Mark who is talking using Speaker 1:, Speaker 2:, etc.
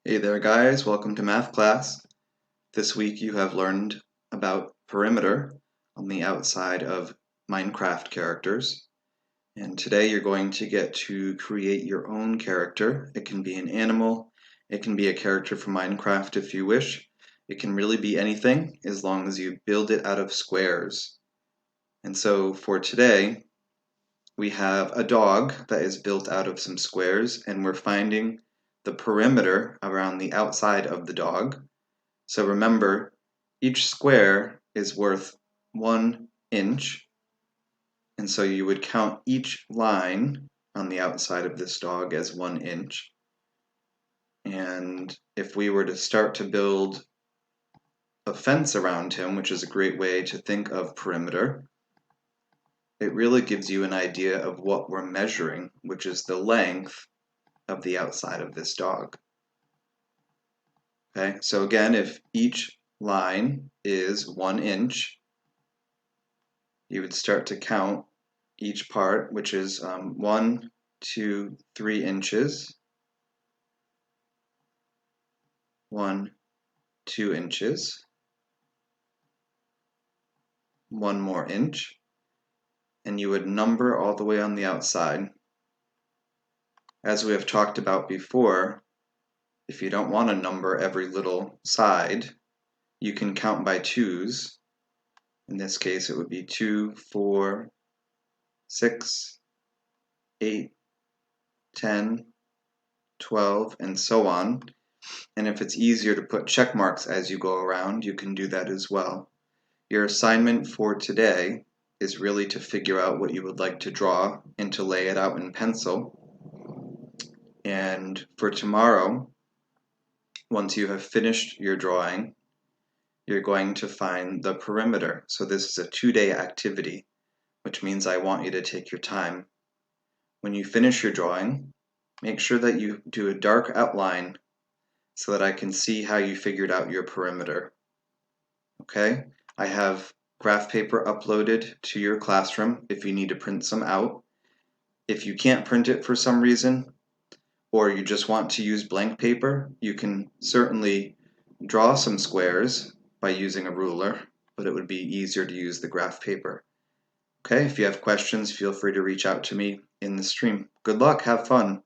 Speaker 1: Hey there guys, welcome to math class. This week you have learned about perimeter on the outside of Minecraft characters. And today you're going to get to create your own character. It can be an animal, it can be a character from Minecraft if you wish. It can really be anything as long as you build it out of squares. And so for today, we have a dog that is built out of some squares, and we're finding the perimeter around the outside of the dog. So remember, each square is worth 1 inch, and so you would count each line on the outside of this dog as 1 inch. And if we were to start to build a fence around him, which is a great way to think of perimeter, it really gives you an idea of what we're measuring, which is the length of the outside of this dog. Okay, so again, if each line is 1 inch, you would start to count each part, which is 1, 2, 3 inches, 1, 2 inches, 1 more inch, and you would number all the way on the outside. As we have talked about before, if you don't want to number every little side, you can count by twos. In this case, it would be 2, 4, 6, 8, 10, 12, and so on. And if it's easier to put check marks as you go around, you can do that as well. Your assignment for today is really to figure out what you would like to draw and to lay it out in pencil. And for tomorrow, once you have finished your drawing, you're going to find the perimeter. So this is a 2-day activity, which means I want you to take your time. When you finish your drawing, make sure that you do a dark outline so that I can see how you figured out your perimeter. Okay? I have graph paper uploaded to your classroom if you need to print some out. If you can't print it for some reason, or you just want to use blank paper, you can certainly draw some squares by using a ruler, but it would be easier to use the graph paper. Okay, if you have questions, feel free to reach out to me in the stream. Good luck, have fun.